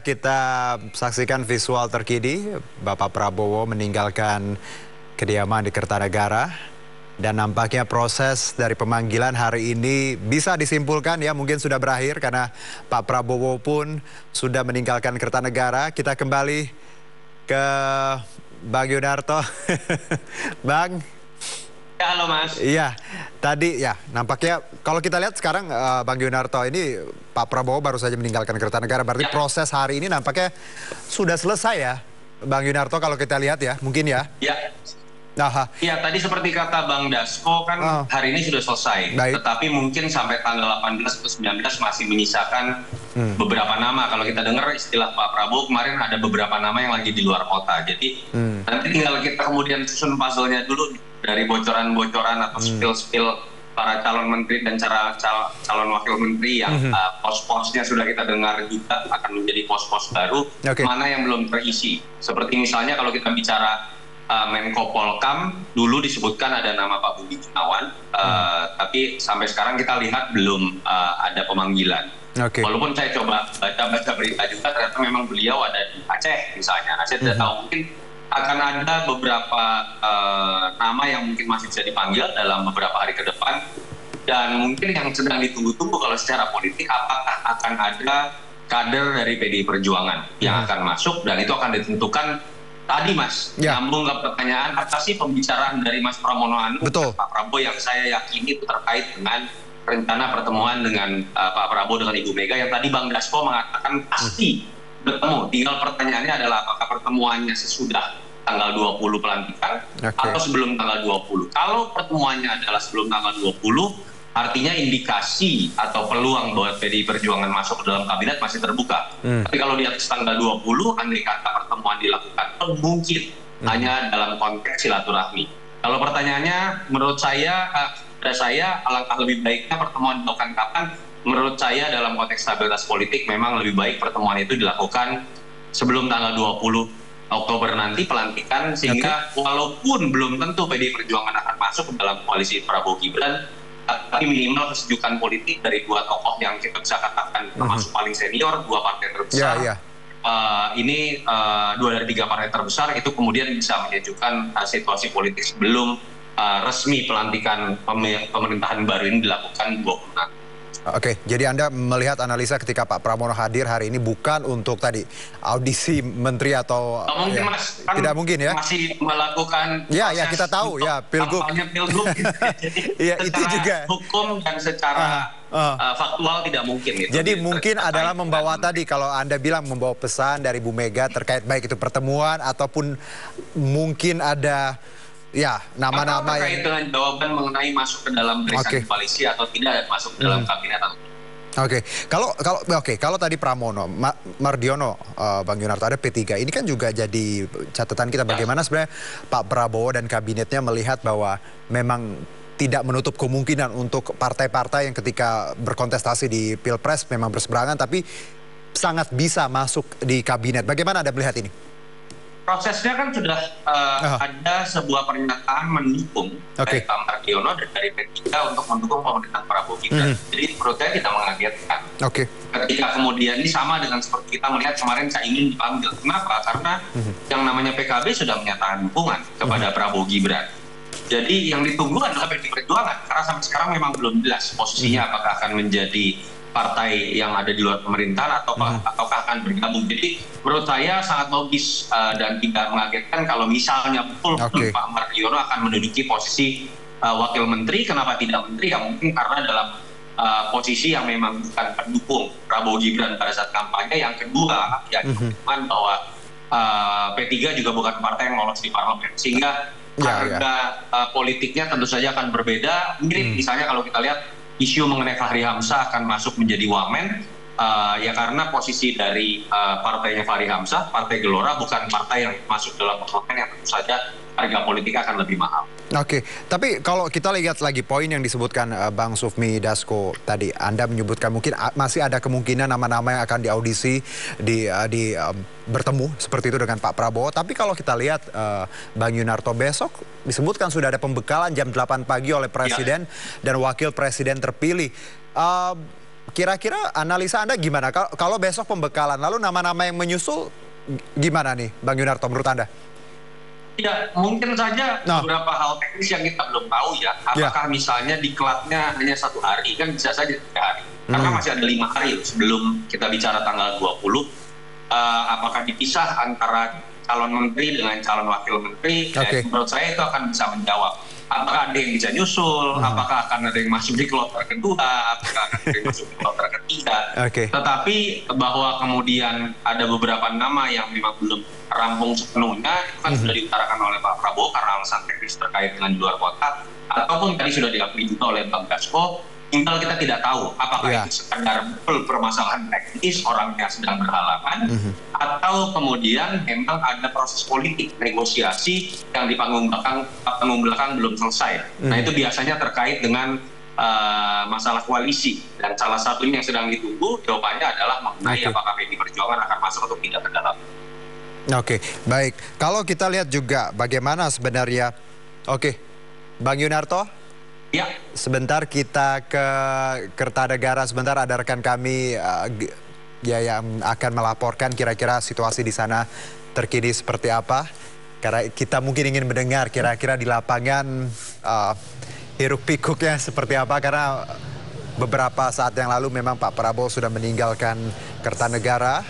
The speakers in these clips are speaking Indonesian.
Kita saksikan visual terkini, Bapak Prabowo meninggalkan kediaman di Kertanegara. Dan nampaknya proses dari pemanggilan hari ini bisa disimpulkan ya mungkin sudah berakhir karena Pak Prabowo pun sudah meninggalkan Kertanegara. Kita kembali ke Bang Yunarto. Bang. Ya, halo Mas. Iya, tadi ya nampaknya kalau kita lihat sekarang Bang Yunarto ini Pak Prabowo baru saja meninggalkan Kertanegara. Berarti proses hari ini nampaknya sudah selesai ya Bang Yunarto kalau kita lihat ya mungkin ya. Ya. Ya, tadi seperti kata Bang Dasko kan hari ini sudah selesai. Baik. Tetapi mungkin sampai tanggal 18 atau 19 masih menyisakan beberapa nama. Kalau kita dengar istilah Pak Prabowo kemarin ada beberapa nama yang lagi di luar kota. Jadi nanti tinggal kita kemudian susun puzzle-nya dulu dari bocoran-bocoran atau spill-spill para calon menteri dan calon wakil menteri yang pos-posnya sudah kita dengar juga akan menjadi pos-pos baru. Mana yang belum terisi. Seperti misalnya kalau kita bicara Menko Polkam, dulu disebutkan ada nama Pak Budi Gunawan, tapi sampai sekarang kita lihat belum ada pemanggilan. Walaupun saya coba baca berita juga, ternyata memang beliau ada di Aceh misalnya. Saya tidak tahu, mungkin akan ada beberapa nama yang mungkin masih bisa dipanggil dalam beberapa hari ke depan. Dan mungkin yang sedang ditunggu-tunggu kalau secara politik, apakah akan ada kader dari PDI Perjuangan yang akan masuk, dan itu akan ditentukan. Tadi Mas, nyambung ke pertanyaan, apa sih pembicaraan dari Mas Pramono Anung dan Pak Prabowo yang saya yakini itu terkait dengan rencana pertemuan dengan Pak Prabowo dengan Ibu Mega yang tadi Bang Dasko mengatakan pasti bertemu. Tinggal pertanyaannya adalah apakah pertemuannya sesudah tanggal 20 pelantikan atau sebelum tanggal 20. Kalau pertemuannya adalah sebelum tanggal 20, artinya indikasi atau peluang bahwa PDI Perjuangan masuk ke dalam kabinet masih terbuka. Tapi kalau di atas tanggal 20, andai kata pertemuan dilakukan, mungkin hanya dalam konteks silaturahmi. Kalau pertanyaannya, menurut saya, alangkah lebih baiknya pertemuan dilakukan kapan? Menurut saya dalam konteks stabilitas politik, memang lebih baik pertemuan itu dilakukan sebelum tanggal 20 Oktober nanti pelantikan, sehingga walaupun belum tentu PDI Perjuangan akan masuk ke dalam koalisi Prabowo Gibran, tapi minimal kesejukan politik dari dua tokoh yang kita bisa katakan termasuk paling senior, dua partai terbesar. Ini dua dari tiga partai terbesar itu kemudian bisa menyejukkan situasi politik sebelum resmi pelantikan pemerintahan baru ini dilakukan 20 nanti. Jadi Anda melihat analisa ketika Pak Pramono hadir hari ini bukan untuk tadi audisi menteri atau mungkin Mas, kan tidak mungkin ya masih melakukan kita tahu ya pilgub jadi itu juga hukum dan secara faktual tidak mungkin gitu. Jadi mungkin adalah membawa tadi kalau Anda bilang membawa pesan dari Bu Mega terkait baik itu pertemuan ataupun mungkin ada nama-nama yang terkait dengan jawaban mengenai masuk ke dalam barisan koalisi atau tidak masuk ke dalam kabinet atau kalau tadi Pramono, Mardiono, Bang Yunarto ada P3, ini kan juga jadi catatan kita bagaimana sebenarnya Pak Prabowo dan kabinetnya melihat bahwa memang tidak menutup kemungkinan untuk partai-partai yang ketika berkontestasi di Pilpres memang berseberangan tapi sangat bisa masuk di kabinet. Bagaimana Anda melihat ini? Prosesnya kan sudah ada sebuah pernyataan mendukung dari Pak Mardiono dan dari P3 untuk mendukung pemerintahan Prabowo Gibran. Jadi menurut saya tidak mengagetkan. Ketika kemudian ini sama dengan seperti kita melihat kemarin Caimin dipanggil. Kenapa? Karena yang namanya PKB sudah menyatakan dukungan kepada Prabowo Gibran. Jadi yang ditunggu adalah PDI Perjuangan. Karena sampai sekarang memang belum jelas posisinya apakah akan menjadi partai yang ada di luar pemerintahan ataukah akan bergabung. Jadi menurut saya sangat logis dan tidak mengagetkan kalau misalnya betul Pak Mardiono akan menduduki posisi wakil menteri. Kenapa tidak menteri? Ya mungkin karena dalam posisi yang memang bukan pendukung Prabowo Gibran pada saat kampanye. Yang kedua, ya komitmen bahwa P3 juga bukan partai yang lolos di parlemen, sehingga harga politiknya tentu saja akan berbeda. Mirip misalnya kalau kita lihat isu mengenai Fahri Hamzah akan masuk menjadi wamen, ya karena posisi dari partainya Fahri Hamzah, Partai Gelora, bukan partai yang masuk dalam parlemen yang tentu saja harga politik akan lebih mahal. Tapi kalau kita lihat lagi poin yang disebutkan Bang Sufmi Dasko tadi, Anda menyebutkan mungkin masih ada kemungkinan nama-nama yang akan diaudisi, bertemu seperti itu dengan Pak Prabowo. Tapi kalau kita lihat Bang Yunarto, besok disebutkan sudah ada pembekalan jam 8 pagi oleh Presiden dan Wakil Presiden terpilih. kira-kira analisa Anda gimana? Kalau besok pembekalan, lalu nama-nama yang menyusul gimana nih, Bang Yunarto, menurut Anda? Ya, mungkin saja beberapa hal teknis yang kita belum tahu ya. Apakah misalnya diklatnya hanya 1 hari, kan bisa saja 3 hari. Karena masih ada 5 hari sebelum kita bicara tanggal 20. Apakah dipisah antara calon menteri dengan calon wakil menteri? Menurut saya itu akan bisa menjawab. Apakah ada yang bisa nyusul, apakah akan ada yang masuk di kloter kedua, apakah akan ada yang masuk di kloter ketiga. Tetapi bahwa kemudian ada beberapa nama yang memang belum rampung sepenuhnya, itu kan sudah diutarakan oleh Pak Prabowo karena alasan teknis terkait dengan di luar kota, ataupun tadi sudah diakui juga oleh Bang Dasko. Tinggal kita tidak tahu apakah itu sekedar permasalahan teknis orangnya sedang berhalangan, atau kemudian memang ada proses politik negosiasi yang di panggung belakang belum selesai. Nah itu biasanya terkait dengan masalah koalisi, dan salah satunya yang sedang ditunggu jawabannya adalah mengenai apakah PDI Perjuangan akan masuk atau tidak ke dalam. Baik. Kalau kita lihat juga bagaimana sebenarnya, Bang Yunarto. Ya. Sebentar kita ke Kertanegara, sebentar ada rekan kami yang akan melaporkan kira-kira situasi di sana terkini seperti apa. Karena kita mungkin ingin mendengar kira-kira di lapangan hiruk pikuknya seperti apa, karena beberapa saat yang lalu memang Pak Prabowo sudah meninggalkan Kertanegara.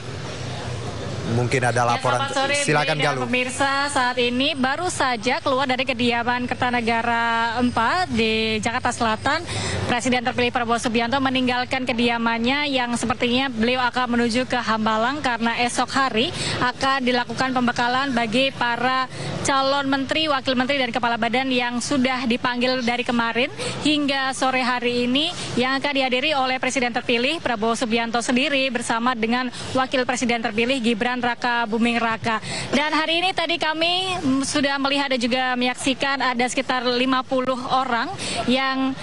Mungkin ada laporan, sore, silakan Galuh. Pemirsa, saat ini baru saja keluar dari kediaman Kertanegara 4 di Jakarta Selatan. Presiden terpilih Prabowo Subianto meninggalkan kediamannya yang sepertinya beliau akan menuju ke Hambalang karena esok hari akan dilakukan pembekalan bagi para calon menteri, wakil menteri, dan kepala badan yang sudah dipanggil dari kemarin hingga sore hari ini, yang akan dihadiri oleh Presiden terpilih Prabowo Subianto sendiri bersama dengan Wakil Presiden terpilih Gibran Raka Buming Raka. Dan hari ini tadi kami sudah melihat dan juga menyaksikan ada sekitar 50 orang yang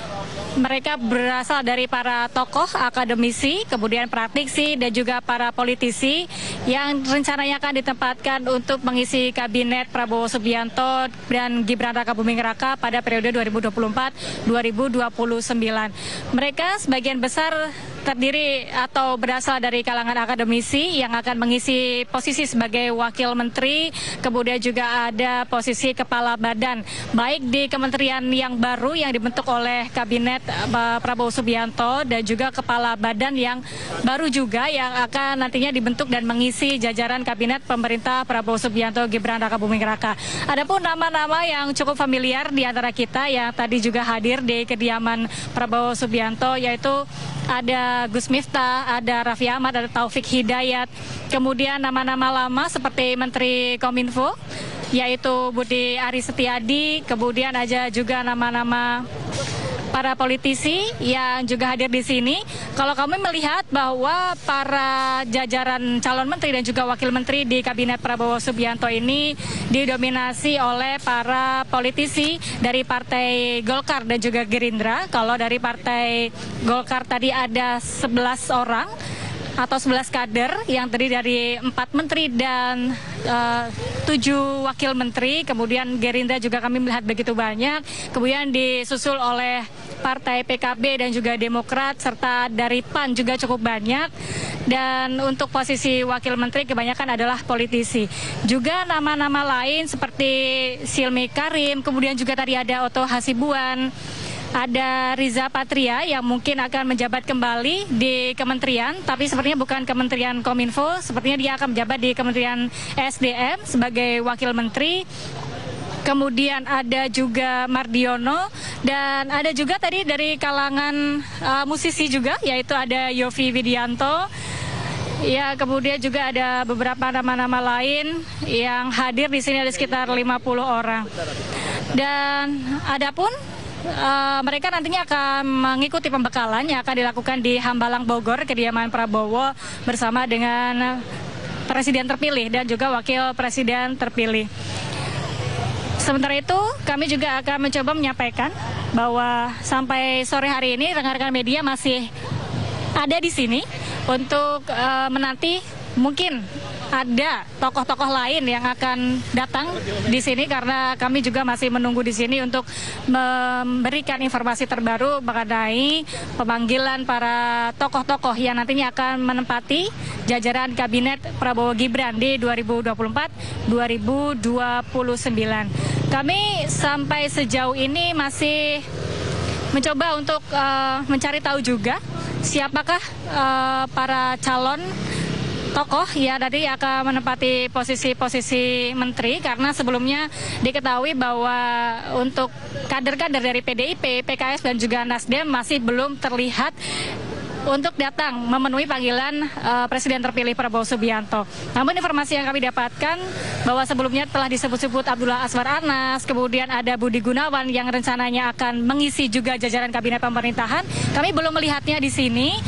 mereka berasal dari para tokoh, akademisi, kemudian praktisi, dan juga para politisi yang rencananya akan ditempatkan untuk mengisi kabinet Prabowo Subianto dan Gibran Raka Buming Raka pada periode 2024-2029. Mereka sebagian besar terdiri atau berasal dari kalangan akademisi yang akan mengisi posisi sebagai wakil menteri, kemudian juga ada posisi kepala badan, baik di kementerian yang baru yang dibentuk oleh kabinet Prabowo Subianto, dan juga kepala badan yang baru juga yang akan nantinya dibentuk dan mengisi jajaran kabinet pemerintah Prabowo Subianto Gibran Raka Buming Raka. Adapun nama-nama yang cukup familiar di antara kita yang tadi juga hadir di kediaman Prabowo Subianto, yaitu ada Gus Miftah, ada Raffi Ahmad, ada Taufik Hidayat, kemudian nama-nama lama seperti Menteri Kominfo yaitu Budi Aris Setiadi, kemudian ada juga nama-nama para politisi yang juga hadir di sini. Kalau kami melihat bahwa para jajaran calon menteri dan juga wakil menteri di kabinet Prabowo Subianto ini didominasi oleh para politisi dari Partai Golkar dan juga Gerindra. Kalau dari Partai Golkar tadi ada 11 orang atau 11 kader yang terdiri dari 4 menteri dan 7 wakil menteri. Kemudian Gerindra juga kami melihat begitu banyak. Kemudian disusul oleh Partai PKB dan juga Demokrat, serta dari PAN juga cukup banyak. Dan untuk posisi wakil menteri kebanyakan adalah politisi. Juga nama-nama lain seperti Silmi Karim, kemudian juga tadi ada Otto Hasibuan, ada Riza Patria yang mungkin akan menjabat kembali di kementerian, tapi sepertinya bukan Kementerian Kominfo, sepertinya dia akan menjabat di Kementerian SDM sebagai wakil menteri. Kemudian ada juga Mardiono, dan ada juga tadi dari kalangan musisi juga, yaitu ada Yovie Widianto. Ya, kemudian juga ada beberapa nama-nama lain yang hadir di sini, ada sekitar 50 orang. Dan adapun mereka nantinya akan mengikuti pembekalan yang akan dilakukan di Hambalang Bogor, kediaman Prabowo bersama dengan Presiden terpilih dan juga Wakil Presiden terpilih. Sementara itu, kami juga akan mencoba menyampaikan bahwa sampai sore hari ini rekan-rekan media masih ada di sini untuk menanti mungkin ada tokoh-tokoh lain yang akan datang di sini karena kami juga masih menunggu di sini untuk memberikan informasi terbaru mengenai pemanggilan para tokoh-tokoh yang nantinya akan menempati jajaran kabinet Prabowo Gibran di 2024-2029. Kami sampai sejauh ini masih mencoba untuk mencari tahu juga siapakah para calon tokoh ya tadi akan menempati posisi-posisi menteri, karena sebelumnya diketahui bahwa untuk kader-kader dari PDIP, PKS dan juga Nasdem masih belum terlihat untuk datang memenuhi panggilan Presiden terpilih Prabowo Subianto. Namun informasi yang kami dapatkan bahwa sebelumnya telah disebut-sebut Abdullah Azwar Anas, kemudian ada Budi Gunawan yang rencananya akan mengisi juga jajaran kabinet pemerintahan. Kami belum melihatnya di sini.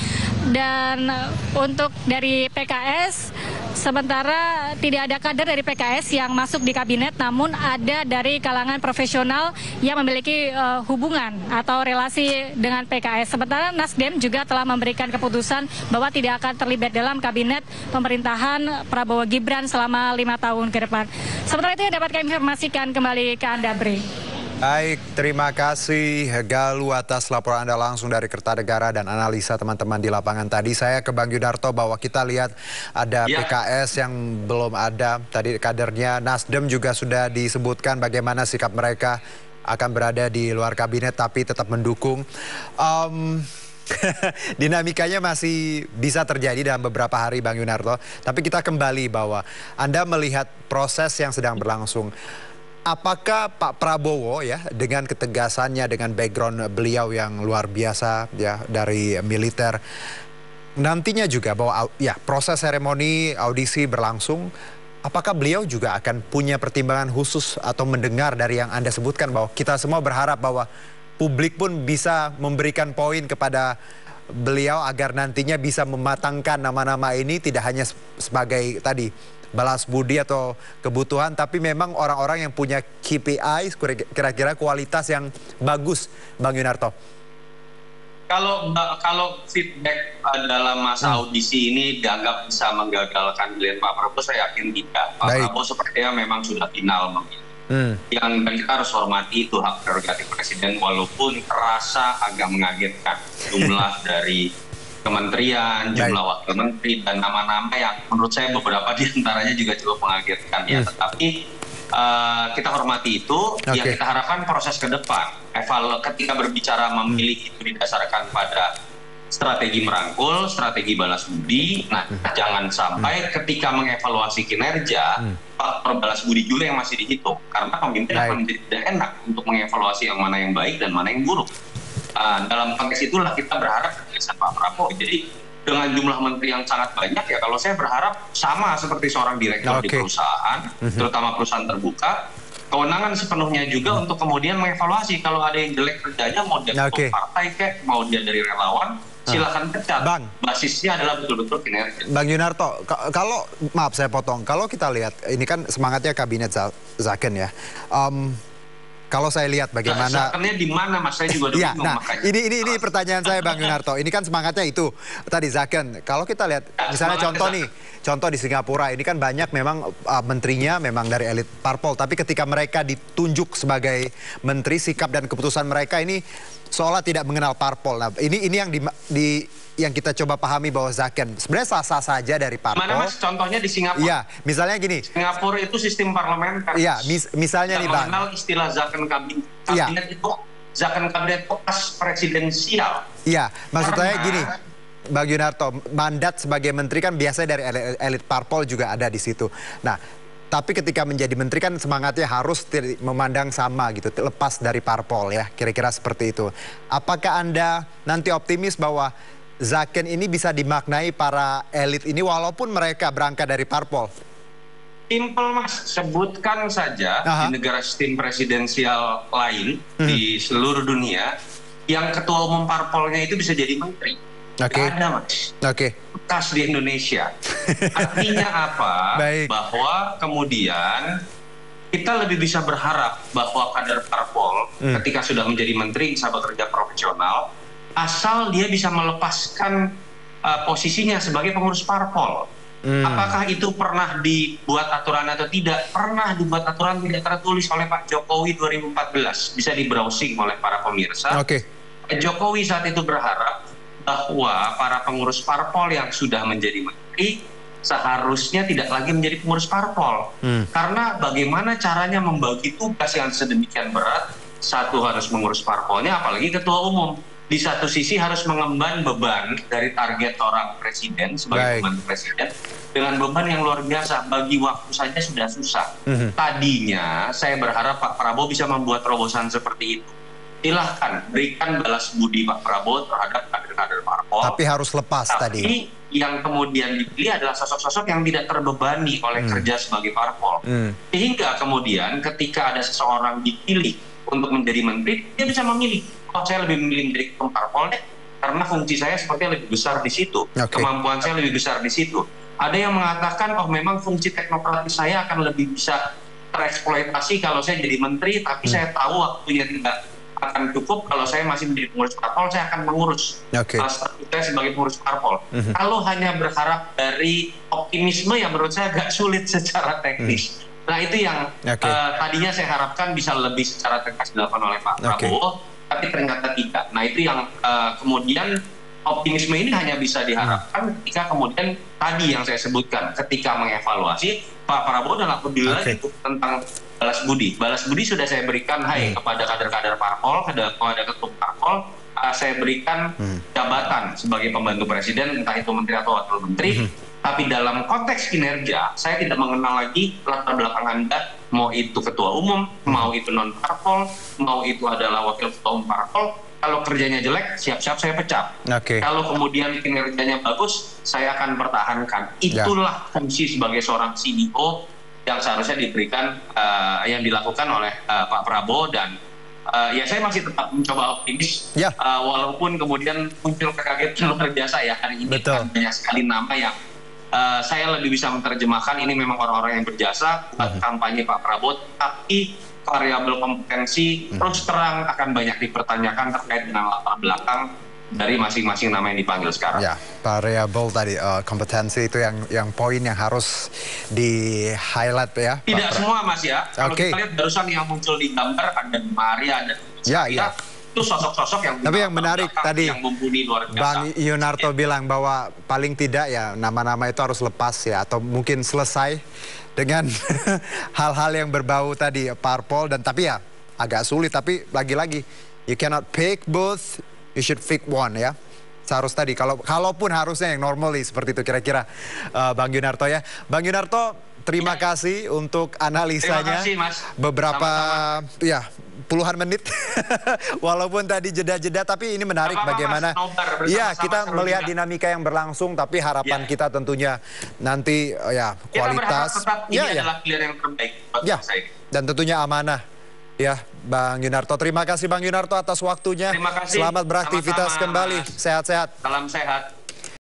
Dan untuk dari PKS, sementara tidak ada kader dari PKS yang masuk di kabinet, namun ada dari kalangan profesional yang memiliki hubungan atau relasi dengan PKS. Sementara Nasdem juga telah memberikan keputusan bahwa tidak akan terlibat dalam kabinet pemerintahan Prabowo Gibran selama 5 tahun ke depan. Sementara itu dapat kami informasikan kembali ke Anda, Bre. Baik, terima kasih Galuh atas laporan Anda langsung dari Kertanegara dan analisa teman-teman di lapangan tadi. Saya ke Bang Yunarto bahwa kita lihat ada PKS yang belum ada, tadi kadernya. Nasdem juga sudah disebutkan bagaimana sikap mereka akan berada di luar kabinet tapi tetap mendukung. Dinamikanya masih bisa terjadi dalam beberapa hari, Bang Yunarto. Tapi kita kembali bahwa Anda melihat proses yang sedang berlangsung. Apakah Pak Prabowo ya dengan ketegasannya, dengan background beliau yang luar biasa ya dari militer, nantinya juga bahwa ya proses seremoni audisi berlangsung, apakah beliau juga akan punya pertimbangan khusus atau mendengar dari yang Anda sebutkan bahwa kita semua berharap bahwa publik pun bisa memberikan poin kepada beliau agar nantinya bisa mematangkan nama-nama ini tidak hanya sebagai tadi balas budi atau kebutuhan, tapi memang orang-orang yang punya KPI, kira-kira kualitas yang bagus, Bang Yunarto. Kalau feedback dalam masa audisi ini dianggap bisa menggagalkan pilihan Pak Prabowo, saya yakin tidak. Pak Prabowo sepertinya memang sudah final memilih. Yang kita harus hormati itu hak prerogatif Presiden, walaupun terasa agak mengagetkan jumlah dari kementerian, jumlah wakil menteri, dan nama-nama yang menurut saya beberapa diantaranya juga cukup mengagetkan ya. Tetapi kita hormati itu, ya kita harapkan proses ke depan. Ketika berbicara memilih itu didasarkan pada strategi merangkul, strategi balas budi. Nah, jangan sampai ketika mengevaluasi kinerja, faktor balas budi juga yang masih dihitung. Karena pemimpin akan menjadi tidak enak untuk mengevaluasi yang mana yang baik dan mana yang buruk. Dalam konteks itulah kita berharap keputusan Pak Prabowo. Jadi dengan jumlah menteri yang sangat banyak ya, kalau saya berharap sama seperti seorang direktur di perusahaan, terutama perusahaan terbuka, kewenangan sepenuhnya juga untuk kemudian mengevaluasi kalau ada yang jelek kerjanya, mau dia ketua partai kayak, mau dia dari relawan, silakan pecat. Basisnya adalah betul-betul kinerja. Bang Yunarto, kalau maaf saya potong, kalau kita lihat ini kan semangatnya kabinet Zaken ya. Kalau saya lihat bagaimana Zakennya di mana, Mas? Saya juga ya, nah, ini pertanyaan saya, Bang Yunarto. Ini kan semangatnya itu tadi Zaken. Kalau kita lihat misalnya contoh di Singapura, ini kan banyak memang menterinya memang dari elit parpol, tapi ketika mereka ditunjuk sebagai menteri, sikap dan keputusan mereka ini seolah tidak mengenal parpol. Nah, ini yang kita coba pahami bahwa Zaken sebenarnya sah-sah saja dari parpol. Mana Mas contohnya di Singapura? Iya, misalnya gini. Singapura itu sistem parlementer. Iya, misalnya nih Bang. Mengenal istilah Zaken kabinet itu, Zaken kabinet itu presidensial. Iya, maksudnya gini, Bang Yunarto, mandat sebagai menteri kan biasanya dari elit parpol juga ada di situ. Nah, tapi ketika menjadi menteri kan semangatnya harus memandang sama gitu, lepas dari parpol ya, kira-kira seperti itu. Apakah Anda nanti optimis bahwa Zaken ini bisa dimaknai para elit ini walaupun mereka berangkat dari parpol? Simpel Mas, sebutkan saja di negara sistem presidensial lain di seluruh dunia yang ketua umum parpolnya itu bisa jadi menteri. Gak ada Mas. Bekas di Indonesia. Artinya apa? Bahwa kemudian kita lebih bisa berharap bahwa kader parpol ketika sudah menjadi menteri bisa bekerja profesional, asal dia bisa melepaskan posisinya sebagai pengurus parpol. Apakah itu pernah dibuat aturan atau tidak? Pernah dibuat aturan tidak tertulis oleh Pak Jokowi 2014. Bisa di-browsing oleh para pemirsa. Pak Jokowi saat itu berharap bahwa para pengurus parpol yang sudah menjadi menteri seharusnya tidak lagi menjadi pengurus parpol. Karena bagaimana caranya membagi tugas yang sedemikian berat, satu harus mengurus parpolnya, apalagi ketua umum. Di satu sisi harus mengemban beban dari target seorang presiden sebagai pembantu presiden dengan beban yang luar biasa, bagi waktu saja sudah susah. Tadinya saya berharap Pak Prabowo bisa membuat terobosan seperti itu. Silahkan berikan balas budi Pak Prabowo terhadap kader-kader parpol. Tapi harus lepas tadi. Tapi yang kemudian dipilih adalah sosok-sosok yang tidak terbebani oleh kerja sebagai parpol. Sehingga kemudian ketika ada seseorang dipilih untuk menjadi menteri, dia bisa memilih. Oh, saya lebih memilih menjadi ketum parpol deh, karena fungsi saya sepertinya lebih besar di situ, kemampuan saya lebih besar di situ. Ada yang mengatakan, oh memang fungsi teknokratis saya akan lebih bisa tereksploitasi kalau saya jadi menteri, tapi saya tahu waktunya tidak akan cukup kalau saya masih menjadi pengurus parpol, saya akan mengurus status saya sebagai pengurus parpol. Kalau hanya berharap dari optimisme, ya menurut saya agak sulit secara teknis. Nah itu yang tadinya saya harapkan bisa lebih secara tegas dilakukan oleh Pak Prabowo, tapi ternyata tidak. Nah itu yang kemudian optimisme ini hanya bisa diharapkan ketika kemudian tadi yang saya sebutkan, ketika mengevaluasi Pak Prabowo dan lebih lagi tentang balas budi. Balas budi sudah saya berikan kepada kader-kader parpol, kepada ketum parpol, saya berikan jabatan sebagai pembantu presiden, entah itu menteri atau wakil menteri. Tapi dalam konteks kinerja, saya tidak mengenal lagi latar belakang Anda, mau itu ketua umum, mau itu non-parpol, mau itu adalah wakil ketua umum parpol. Kalau kerjanya jelek, siap-siap saya pecat. Kalau kemudian kinerjanya bagus, saya akan pertahankan. Itulah fungsi sebagai seorang CEO yang seharusnya diberikan, yang dilakukan oleh Pak Prabowo. Dan ya saya masih tetap mencoba optimis, walaupun kemudian muncul kekagetan luar biasa ya hari ini. Banyak sekali nama yang saya lebih bisa menerjemahkan ini memang orang-orang yang berjasa buat kampanye Pak Prabowo, tapi variabel kompetensi terus terang akan banyak dipertanyakan terkait dengan latar belakang dari masing-masing nama yang dipanggil sekarang. Ya, variabel tadi kompetensi itu yang poin yang harus di-highlight ya. Tidak semua Mas ya. Kalau kita lihat barusan yang muncul di gambar ada Maria, ada itu sosok-sosok yang tapi yang menarik tadi yang mumpuni luar biasa. Bang Yunarto bilang bahwa paling tidak ya nama-nama itu harus lepas ya, atau mungkin selesai dengan hal-hal yang berbau tadi parpol. Dan tapi ya agak sulit, tapi lagi-lagi you cannot pick both, you should pick one ya. Seharus tadi kalaupun harusnya yang normally seperti itu kira-kira Bang Yunarto ya. Bang Yunarto, terima kasih untuk analisanya. Terima kasih Mas. Beberapa ya puluhan menit walaupun tadi jeda-jeda, tapi ini menarik bagaimana ya kita melihat dinamika yang berlangsung, tapi harapan kita tentunya nanti ya kualitas ini adalah pilihan yang terbaik buat saya. Dan tentunya amanah ya Bang Yunarto. Terima kasih Bang Yunarto atas waktunya. Terima kasih. Selamat beraktivitas kembali. Sehat-sehat. Salam sehat.